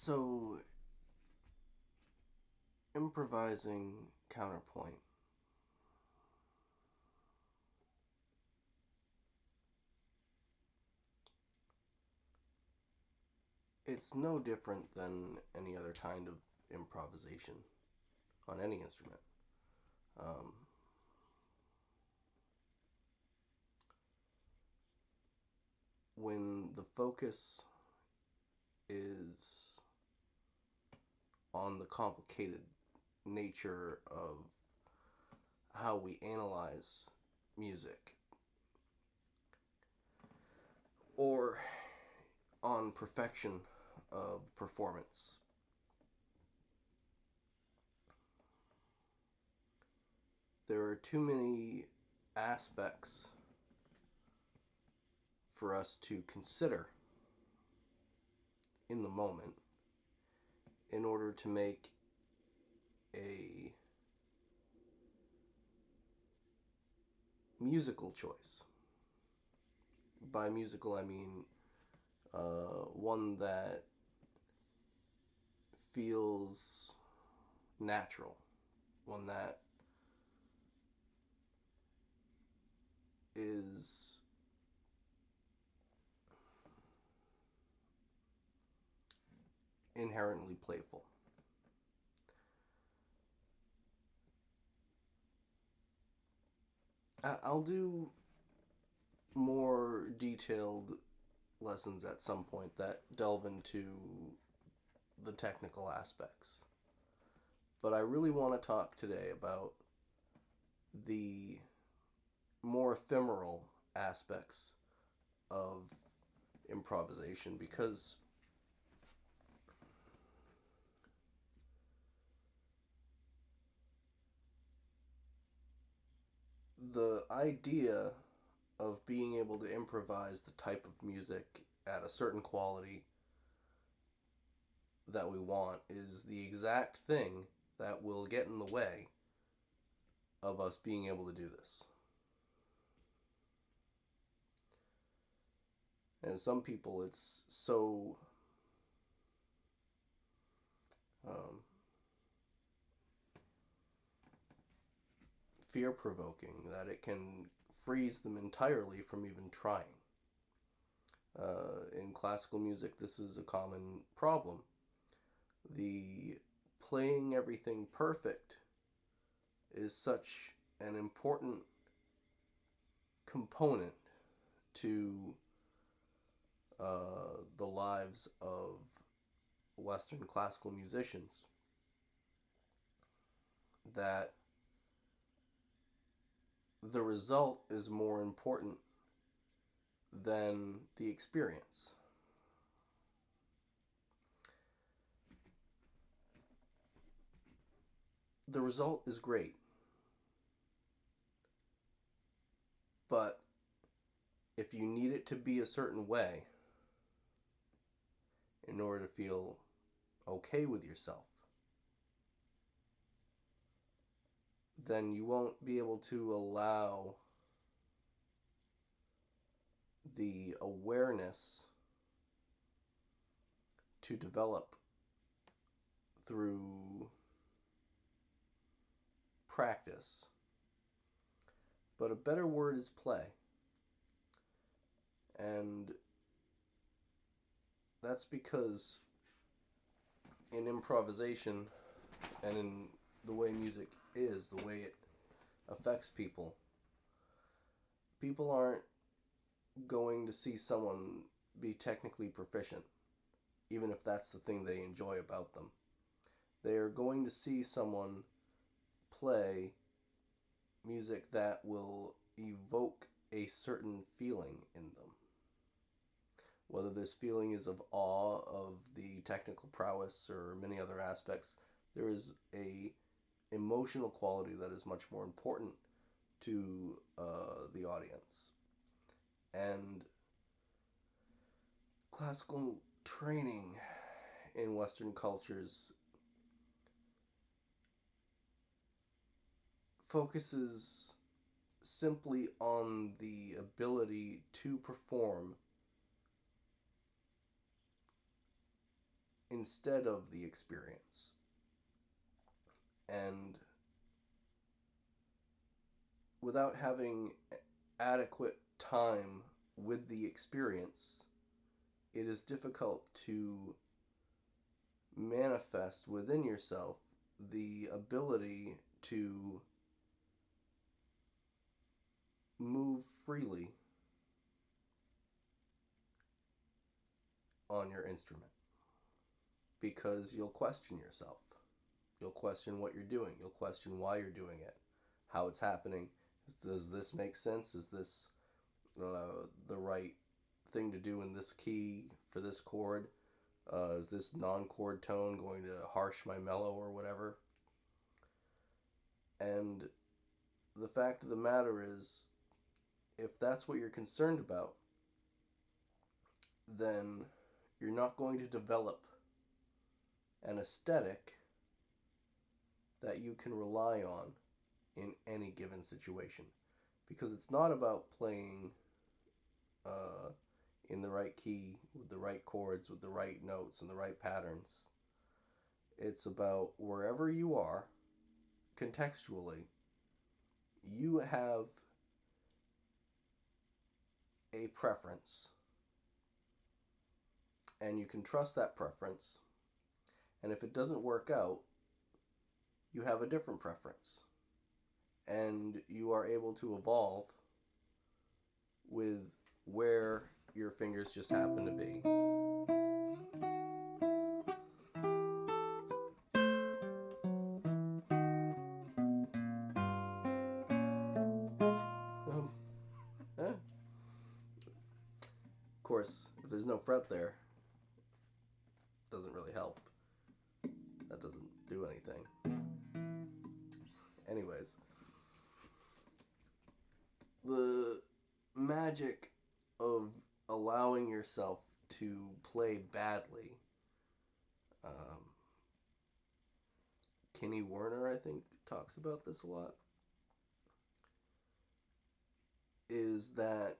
So, improvising counterpoint. It's no different than any other kind of improvisation on any instrument. Um, when the focus is on the complicated nature of how we analyze music, or on perfection of performance, there are too many aspects for us to consider in the moment in order to make a musical choice. By musical, I mean one that feels natural, one that is inherently playful. I'll do more detailed lessons at some point that delve into the technical aspects. But I really want to talk today about the more ephemeral aspects of improvisation because the idea of being able to improvise the type of music at a certain quality that we want is the exact thing that will get in the way of us being able to do this. And some people, it's so um, fear provoking that it can freeze them entirely from even trying. In classical music, this is a common problem. The playing everything perfect is such an important component to the lives of Western classical musicians that the result is more important than the experience. The result is great, but if you need it to be a certain way in order to feel okay with yourself, then you won't be able to allow the awareness to develop through practice. But a better word is play. And that's because in improvisation and in the way music is, the way it affects people, people aren't going to see someone be technically proficient, even if that's the thing they enjoy about them. They are going to see someone play music that will evoke a certain feeling in them. Whether this feeling is of awe of the technical prowess or many other aspects, there is a emotional quality that is much more important to the audience. And classical training in Western cultures focuses simply on the ability to perform instead of the experience. And without having adequate time with the experience, it is difficult to manifest within yourself the ability to move freely on your instrument, because you'll question yourself. You'll question what you're doing. You'll question why you're doing it, how it's happening. Does this make sense? Is this the right thing to do in this key for this chord? Is this non-chord tone going to harsh my mellow or whatever? And the fact of the matter is, if that's what you're concerned about, then you're not going to develop an aesthetic that you can rely on in any given situation. Because it's not about playing in the right key, with the right chords, with the right notes and the right patterns. It's about wherever you are, contextually, you have a preference. And you can trust that preference. And if it doesn't work out, you have a different preference. And you are able to evolve with where your fingers just happen to be. Of course, if there's no fret there, it doesn't really help. That doesn't do anything. Anyways, the magic of allowing yourself to play badly. Kenny Werner, I think, talks about this a lot. Is that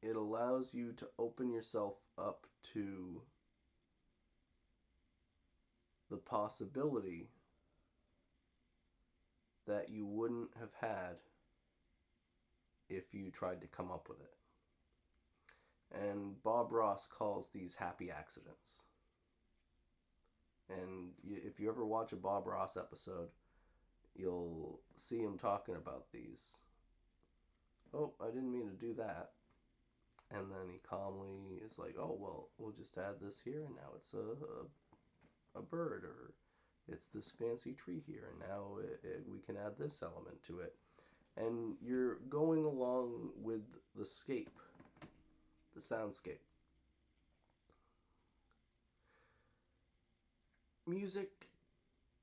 it allows you to open yourself up to the possibility that you wouldn't have had if you tried to come up with it. And Bob Ross calls these happy accidents. And if you ever watch a Bob Ross episode, you'll see him talking about these. Oh, I didn't mean to do that. And then he calmly is like, oh, well, we'll just add this here, and now it's a bird, or it's this fancy tree here, and now we can add this element to it. And you're going along with the scape, the soundscape. Music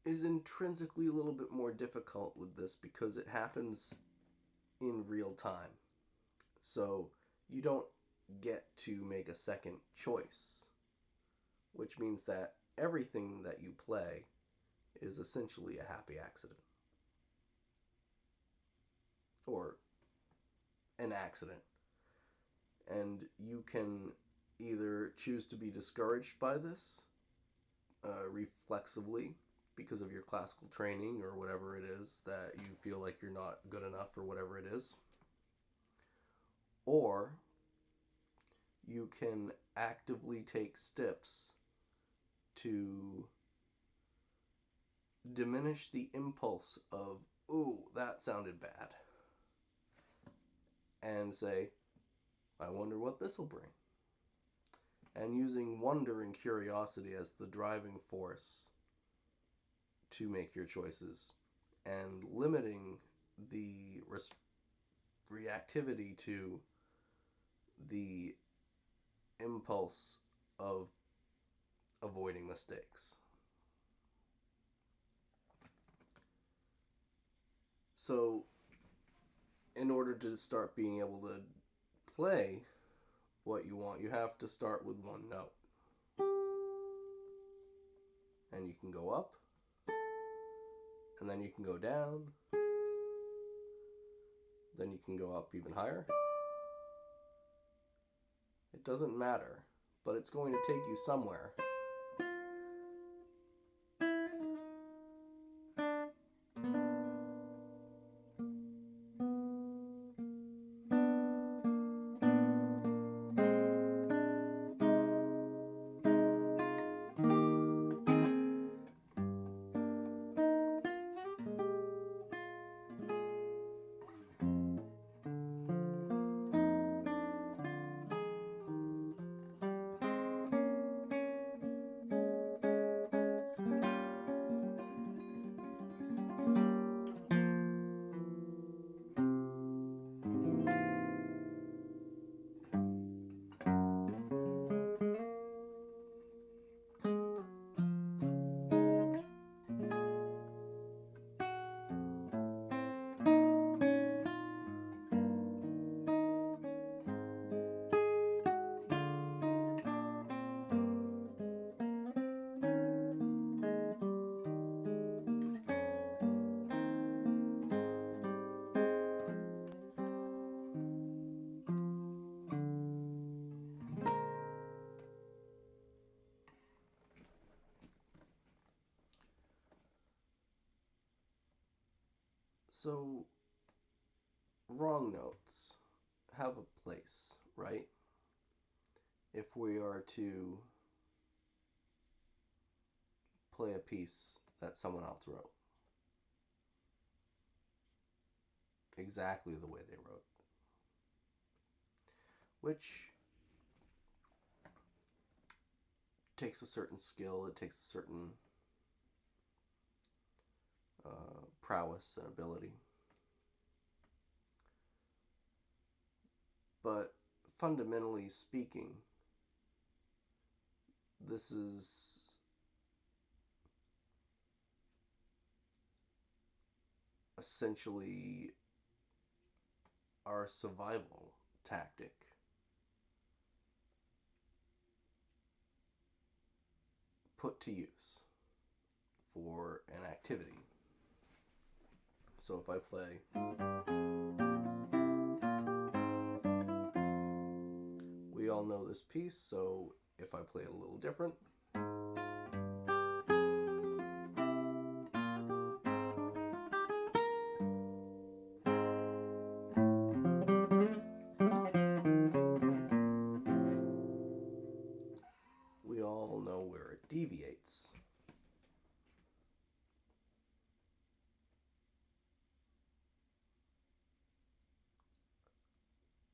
is intrinsically a little bit more difficult with this because it happens in real time. So you don't get to make a second choice, which means that everything that you play is essentially a happy accident. Or an accident. And you can either choose to be discouraged by this reflexively because of your classical training or whatever it is that you feel like you're not good enough or whatever it is. Or you can actively take steps to diminish the impulse of, ooh, that sounded bad. And say, I wonder what this will bring. And using wonder and curiosity as the driving force to make your choices, and limiting the reactivity to the impulse of avoiding mistakes. So, in order to start being able to play what you want, you have to start with one note. And you can go up, and then you can go down, then you can go up even higher. It doesn't matter, but it's going to take you somewhere. So, wrong notes have a place, right? If we are to play a piece that someone else wrote exactly the way they wrote, which takes a certain skill, it takes a certain prowess and ability. But fundamentally speaking, this is essentially our survival tactic. Put to use for an activity. So if I play we all know this piece, so if I play it a little different, we all know where it deviates.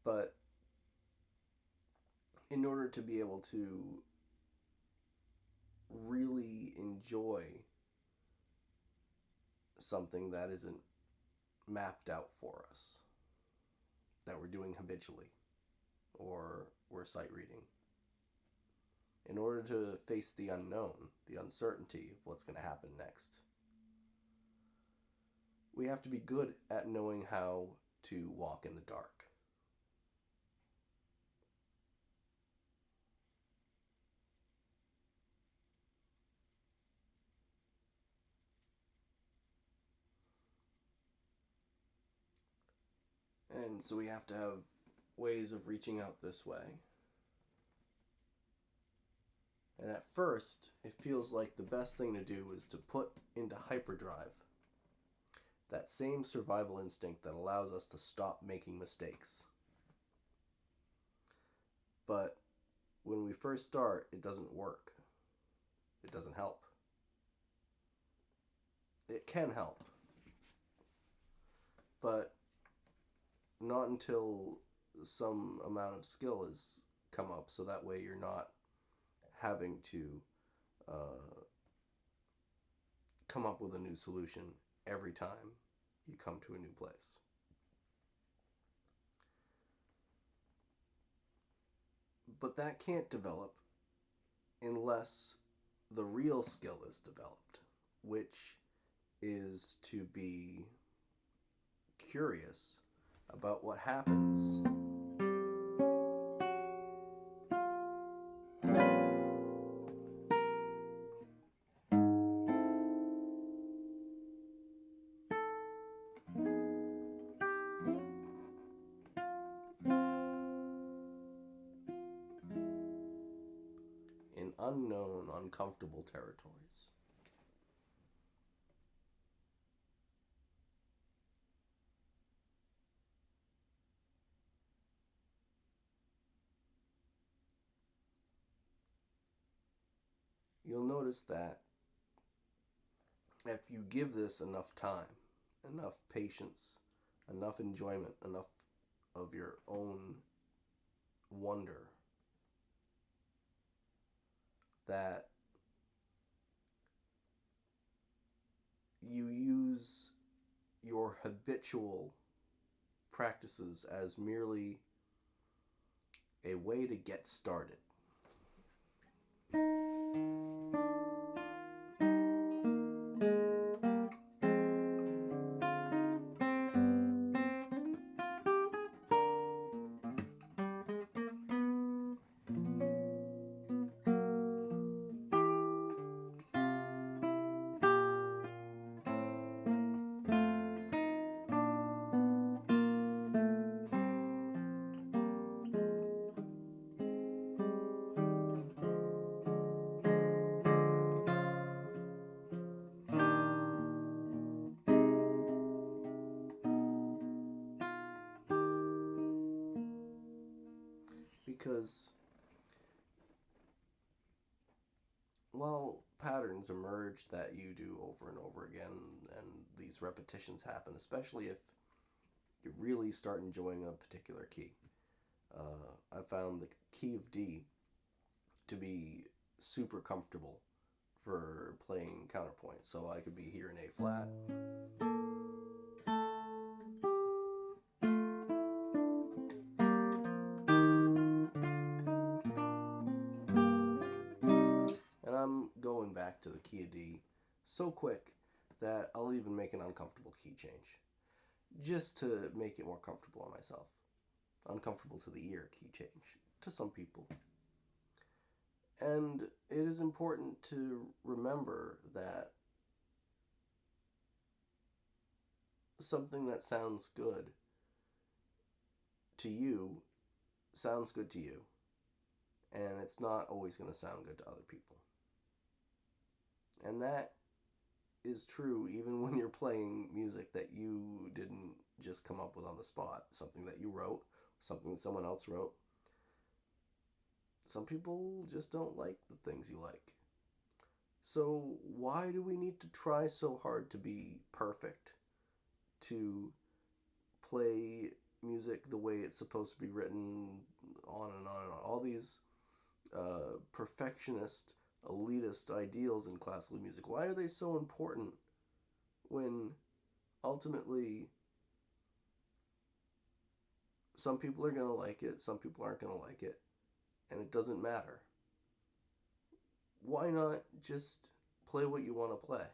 But in order to be able to really enjoy something that isn't mapped out for us, that we're doing habitually, or we're sight reading, in order to face the unknown, the uncertainty of what's going to happen next, we have to be good at knowing how to walk in the dark. And so we have to have ways of reaching out this way. And at first, it feels like the best thing to do is to put into hyperdrive that same survival instinct that allows us to stop making mistakes. But when we first start, it doesn't work. It doesn't help. It can help, but not until some amount of skill has come up, so that way you're not having to come up with a new solution every time you come to a new place. But that can't develop unless the real skill is developed, which is to be curious about what happens in unknown, uncomfortable territories. You'll notice that if you give this enough time, enough patience, enough enjoyment, enough of your own wonder, that you use your habitual practices as merely a way to get started. because while patterns emerge that you do over and over again, and these repetitions happen, especially if you really start enjoying a particular key. I found the key of D to be super comfortable for playing counterpoint. So I could be here in A flat, and I'm going back to the key of D so quick that I'll even make an uncomfortable key change just to make it more comfortable on myself. Uncomfortable to the ear key change to some people. And it is important to remember that something that sounds good to you sounds good to you, and it's not always going to sound good to other people. And that is true even when you're playing music that you didn't just come up with on the spot, something that you wrote, something that someone else wrote. Some people just don't like the things you like. So why do we need to try so hard to be perfect, to play music the way it's supposed to be written, on and on and on? All these perfectionist, elitist ideals in classical music. Why are they so important when ultimately some people are going to like it, some people aren't going to like it, and it doesn't matter? Why not just play what you want to play?